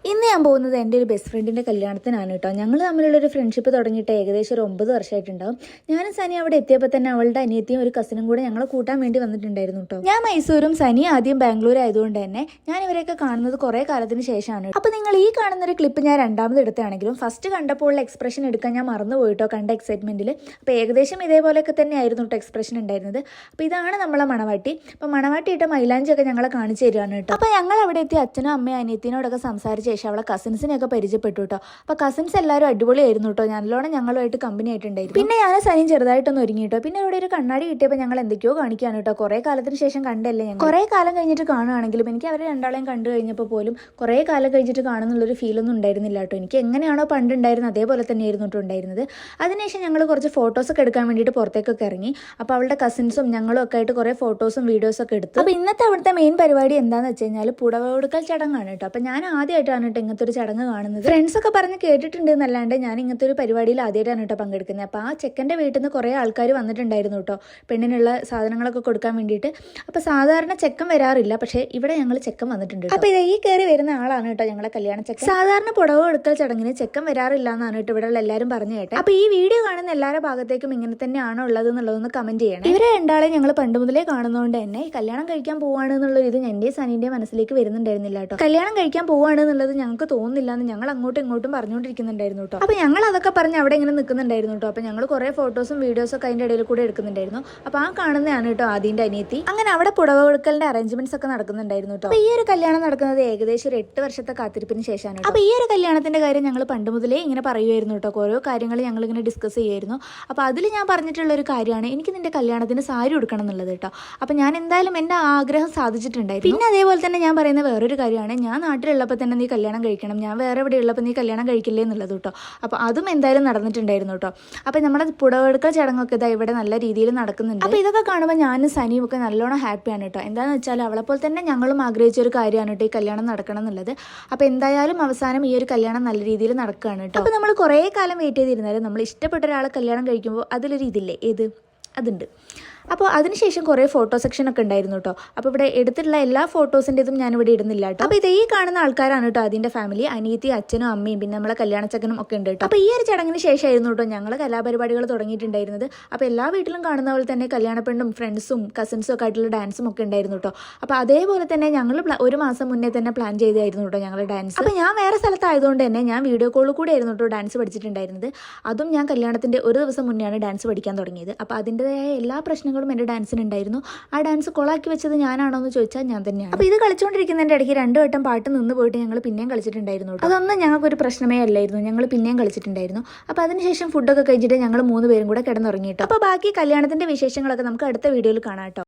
ഇന്ന് ഞാൻ പോകുന്നത് എൻ്റെ ഒരു ബെസ്റ്റ് ഫ്രണ്ടിൻ്റെ കല്യാണത്തിനാണ് കേട്ടോ. ഞങ്ങൾ തമ്മിലുള്ളൊരു ഫ്രണ്ട്ഷിപ്പ് തുടങ്ങിയിട്ട് ഏകദേശം ഒരു 9 വർഷമായിട്ടുണ്ടാവും. ഞാനും സനി അവിടെ എത്തിയപ്പോൾ തന്നെ അവളുടെ അനിയത്തിയും ഒരു കസിനും കൂടെ ഞങ്ങളെ കൂട്ടാൻ വേണ്ടി വന്നിട്ടുണ്ടായിരുന്നു കേട്ടോ. ഞാൻ മൈസൂരും സനി ആദ്യം ബാംഗ്ലൂർ ആയതുകൊണ്ട് തന്നെ ഞാൻ ഇവരെയൊക്കെ കാണുന്നത് കുറേ കാലത്തിന് ശേഷമാണ്. അപ്പോൾ നിങ്ങൾ ഈ കാണുന്നൊരു ക്ലിപ്പ് ഞാൻ രണ്ടാമത് എടുത്താണെങ്കിലും ഫസ്റ്റ് കണ്ടപ്പോൾ ഉള്ള എക്സ്പ്രഷൻ എടുക്കാൻ ഞാൻ മറന്നുപോയിട്ടോ കണ്ട എക്സൈറ്റ്മെൻറ്റിൽ. അപ്പോൾ ഏകദേശം ഇതേപോലെയൊക്കെ തന്നെ ആയിരുന്നു കേട്ടോ എക്സ്പ്രഷൻ ഉണ്ടായിരുന്നത്. അപ്പോൾ ഇതാണ് നമ്മളെ മണവാട്ടി. അപ്പോൾ മണവാട്ടി ഇട്ട മൈലാഞ്ചിയൊക്കെ ഞങ്ങളെ കാണിച്ചു തരികയാണ് കേട്ടോ. അപ്പോൾ ഞങ്ങൾ അവിടെ എത്തി അച്ഛനും അമ്മയും അനിയത്തിനോടൊക്കെ സംസാരിച്ച ശേഷം അവളെ കസിൻസിനെയൊക്കെ പരിചയപ്പെട്ടു കേട്ടോ. അപ്പോൾ കസിൻസ് എല്ലാവരും അടിപൊളിയായിരുന്നു കേട്ടോ. നല്ലോണം ഞങ്ങളുമായിട്ട് കമ്പനി ആയിട്ടുണ്ടായിരുന്നു. പിന്നെ ഞാൻ സനിയും ചെറുതായിട്ടൊന്ന് ഒരുങ്ങി കേട്ടോ. പിന്നെ ഇവിടെ ഒരു കണ്ണാടി കിട്ടിയപ്പോൾ ഞങ്ങൾ എന്തൊക്കെയോ കാണിക്കുകയാണ് കേട്ടോ. കുറേ കാലത്തിന് ശേഷം കണ്ടല്ലേ ഞങ്ങൾ. കുറേ കാലം കഴിഞ്ഞിട്ട് കാണുകയാണെങ്കിലും എനിക്ക് അവരെ രണ്ടാളെയും കണ്ടു കഴിഞ്ഞപ്പോൾ പോലും കുറേ കാലം കഴിഞ്ഞിട്ട് കാണുന്നുള്ളൊരു ഫീലൊന്നും ഉണ്ടായിരുന്നില്ല കേട്ടോ. എനിക്ക് എങ്ങനെയാണോ പണ്ട് ഉണ്ടായിരുന്നത് അതേപോലെ തന്നെയായിരുന്നു കേട്ടോ ഉണ്ടായിരുന്നത്. അതിനുശേഷം ഞങ്ങൾ കുറച്ച് ഫോട്ടോസൊക്കെ എടുക്കാൻ വേണ്ടിയിട്ട് പുറത്തേക്കൊക്കെ ഇറങ്ങി. അപ്പോൾ അവളുടെ കസിൻസും ഞങ്ങളും ഒക്കെ ആയിട്ട് കുറേ ഫോട്ടോസും വീഡിയോസൊക്കെ എടുത്തു. അപ്പോൾ ഇന്നത്തെ അവിടുത്തെ മെയിൻ പരിപാടി എന്താണെന്ന് വെച്ച് കഴിഞ്ഞാൽ പുടവ കൊടുക്കൽ ചടങ്ങാണ് കേട്ടോ. അപ്പോൾ ഞാൻ ആദ്യമായിട്ടാണ് കേട്ടോ ഇങ്ങനത്തെ ഒരു ചടങ്ങ് കാണുന്നത്. ഫ്രണ്ട്സൊക്കെ പറഞ്ഞ് കേട്ടിട്ടുണ്ട് എന്നല്ലാണ്ട് ഞാൻ ഇങ്ങനത്തെ ഒരു പരിപാടിയിൽ ആദ്യമായിട്ടാണ് കേട്ടോ പങ്കെടുക്കുന്നത്. അപ്പോൾ ആ ചെക്കൻ്റെ വീട്ടിൽ നിന്ന് കുറേ ആൾക്കാർ വന്നിട്ടുണ്ടായിരുന്നു കേട്ടോ പെണ്ണിനുള്ള സാധനങ്ങളൊക്കെ കൊടുക്കാൻ വേണ്ടിയിട്ട്. അപ്പോൾ സാധാരണ ചെക്കൻ വരാറില്ല, പക്ഷേ ഇവിടെ ഞങ്ങൾ ചെക്കൻ വന്നിട്ടുണ്ട്. അപ്പോൾ ഇത് ഈ കയറി വരുന്ന ആളാണ് കേട്ടോ ഞങ്ങളെ കല്യാണ ചെക്കൻ. സാധാരണ പുടവ കൊടുക്കൽ ചടങ്ങിന് ചെക്കൻ വരാറില്ല എന്നാണ് കേട്ടോ ഇവിടെയുള്ള എല്ലാവരും പറഞ്ഞു കേട്ടെ. അപ്പോൾ ഈ വീഡിയോ കാണുന്ന എല്ലാവരുടെ ഭാഗത്തേക്കും ഇങ്ങനെ തന്നെയാണോ ഉള്ളത് എന്നുള്ളതൊന്ന് കമന്റ് ചെയ്യണം. ഇവരെ രണ്ടാളെ ഞങ്ങൾ പണ്ട് മുതലേ കാണുന്നതുകൊണ്ട് തന്നെ കല്യാണം കഴിക്കാൻ പോവാണ് എന്നുള്ള ഇത് എൻ്റെ സനിൻ്റെ മനസ്സിലേക്ക് വരുന്നുണ്ടായിരുന്നില്ല കേട്ടോ. കല്യാണം കഴിക്കാൻ പോവാണ് എന്നുള്ളത് ഞങ്ങൾക്ക് തോന്നുന്നില്ല എന്ന് ഞങ്ങൾ അങ്ങോട്ടും ഇങ്ങോട്ടും പറഞ്ഞുകൊണ്ടിരിക്കുന്നുണ്ടായിരുന്നു കേട്ടോ. അപ്പോൾ ഞങ്ങൾ അതൊക്കെ പറഞ്ഞ് അവിടെ ഇങ്ങനെ നിൽക്കുന്നുണ്ടായിരുന്നു കേട്ടോ. അപ്പോൾ ഞങ്ങൾ കുറേ ഫോട്ടോസും വീഡിയോസും ഒക്കെ അതിൻ്റെ ഇടയിൽ കൂടെ എടുക്കുന്നുണ്ടായിരുന്നു. അപ്പോൾ ആ കാണുന്നതാണ് കേട്ടോ ആദ്യൻ്റെ അനിയത്തി. അങ്ങനെ അവിടെ പുടവ കൊടുക്കലിന്റെ അറേഞ്ച്മെന്റ്സ് ഒക്കെ നടക്കുന്നുണ്ടായിരുന്നു കേട്ടോ. അപ്പോൾ ഈ ഒരു കല്യാണം നടക്കുന്നത് ഏകദേശം ഒരു 8 വർഷത്തെ കാത്തിരിപ്പിന് ശേഷമാണ്. അപ്പോൾ ഈ ഒരു കല്യാണത്തിന്റെ കാര്യം ഞങ്ങൾ പണ്ട് മുതലേ ഇങ്ങനെ പറയുമായിരുന്നു കേട്ടോ. ഓരോ കാര്യങ്ങൾ ഞങ്ങൾ ഇങ്ങനെ ഡിസ്കസ് ചെയ്യുമായിരുന്നു. അപ്പോൾ അതിൽ ഞാൻ പറഞ്ഞിട്ടുള്ള ഒരു കാര്യമാണ് എനിക്ക് നിന്റെ കല്യാണത്തിന് സാരി ഉടുക്കണം എന്നുള്ളത് കേട്ടോ. അപ്പോൾ ഞാൻ എന്തായാലും എൻ്റെ ആഗ്രഹം സാധിച്ചിട്ടുണ്ടായിരുന്നു. പിന്നെ അതേപോലെ തന്നെ ഞാൻ പറയുന്ന വേറൊരു കാര്യമാണ് ഞാൻ നാട്ടിലുള്ളപ്പോൾ തന്നെ നീ കല്യാണം കഴിക്കണം, ഞാൻ വേറെ എവിടെ ഉള്ളപ്പോൾ നീ കല്യാണം കഴിക്കില്ലേ എന്നുള്ളത് കേട്ടോ. അപ്പോൾ അതും എന്തായാലും നടന്നിട്ടുണ്ടായിരുന്നു കേട്ടോ. അപ്പോൾ നമ്മുടെ പുടവെടുക്കൽ ചടങ്ങൊക്കെ ഇതാ ഇവിടെ നല്ല രീതിയിൽ നടക്കുന്നുണ്ട്. അപ്പോൾ ഇതൊക്കെ കാണുമ്പോൾ ഞാനും സനിയും ഒക്കെ നല്ലോണം ഹാപ്പിയാണ് കേട്ടോ. എന്താണെന്ന് വെച്ചാൽ അവളെപ്പോൾ തന്നെ ഞങ്ങളും ആഗ്രഹിച്ച ഒരു കാര്യമാണ് കേട്ടോ ഈ കല്യാണം നടക്കണം എന്നുള്ളത്. അപ്പോൾ എന്തായാലും അവസാനം ഈ ഒരു കല്യാണം നല്ല രീതിയിൽ നടക്കുകയാണ് കേട്ടോ. അപ്പോൾ നമ്മൾ കുറേ കാലം വെയിറ്റ് ചെയ്തിരുന്നാലും നമ്മൾ ഇഷ്ടപ്പെട്ട ഒരാളെ കല്യാണം കഴിക്കുമ്പോൾ അതിലൊരു ഇതില്ലേ അതുണ്ട്. അപ്പോൾ അതിനുശേഷം കുറേ ഫോട്ടോ സെക്ഷനൊക്കെ ഉണ്ടായിരുന്നു കേട്ടോ. അപ്പോൾ ഇവിടെ എടുത്തിട്ടുള്ള എല്ലാ ഫോട്ടോസിൻ്റെ ഇതും ഞാനിവിടെ ഇടുന്നില്ല കേട്ടോ. അപ്പോൾ ഇത് ഈ കാണുന്ന ആൾക്കാരാണ് കേട്ടോ അതിൻ്റെ ഫാമിലി, അനിയത്തി, അച്ഛനും അമ്മയും പിന്നെ നമ്മളെ കല്യാണച്ചക്കനും ഒക്കെ ഉണ്ട് കേട്ടോ. അപ്പോൾ ഈ ഒരു ചടങ്ങിന് ശേഷമായിരുന്നു കേട്ടോ ഞങ്ങൾ കലാപരിപാടികൾ തുടങ്ങിയിട്ടുണ്ടായിരുന്നത്. അപ്പോൾ എല്ലാ വീട്ടിലും കാണുന്ന പോലെ തന്നെ കല്യാണപ്പെണ്ണും ഫ്രണ്ട്സും കസിൻസും ഒക്കെ ആയിട്ടുള്ള ഡാൻസും ഒക്കെ ഉണ്ടായിരുന്നു കേട്ടോ. അപ്പോൾ അതേപോലെ തന്നെ ഞങ്ങൾ ഒരു മാസം മുന്നേ തന്നെ പ്ലാൻ ചെയ്തായിരുന്നു കേട്ടോ ഞങ്ങളുടെ ഡാൻസ്. അപ്പോൾ ഞാൻ വേറെ സ്ഥലത്തായതുകൊണ്ട് തന്നെ ഞാൻ വീഡിയോ കോളിൽ കൂടെ ആയിരുന്നു കേട്ടോ ഡാൻസ് പഠിച്ചിട്ടുണ്ടായിരുന്നത്. അതും ഞാൻ കല്യാണത്തിൻ്റെ ഒരു ദിവസം മുന്നെയാണ് ഡാൻസ് പഠിക്കാൻ തുടങ്ങിയത്. അപ്പോൾ അതിൻ്റെതായ എല്ലാ പ്രശ്നങ്ങളും എൻ്റെ ഡാൻസിനുണ്ടായിരുന്നു. ആ ഡാൻസ് കൊളാക്കി വെച്ചത് ഞാനാണോ എന്ന് ചോദിച്ചാൽ ഞാൻ തന്നെയാണ്. അപ്പോൾ ഇത് കളിച്ചുകൊണ്ടിരിക്കുന്നതിൻ്റെ ഇടയ്ക്ക് 2 വട്ടം പാട്ട് നിന്ന് പോയിട്ട് ഞങ്ങൾ പിന്നെയും കളിച്ചിട്ടുണ്ടായിരുന്നു. അതൊന്നും ഞങ്ങൾക്കൊരു പ്രശ്നമേ അല്ലായിരുന്നു. ഞങ്ങൾ പിന്നെയും കളിച്ചിട്ടുണ്ടായിരുന്നു. അപ്പോൾ അതിനുശേഷം ഫുഡൊക്കെ കഴിച്ചിട്ട് ഞങ്ങൾ 3 പേരും കൂടെ കിടന്നുറങ്ങിയിട്ടു. അപ്പോൾ ബാക്കി കല്യാണത്തിൻ്റെ വിശേഷങ്ങളൊക്കെ നമുക്ക് അടുത്ത വീഡിയോയിൽ കാണാം കേട്ടോ.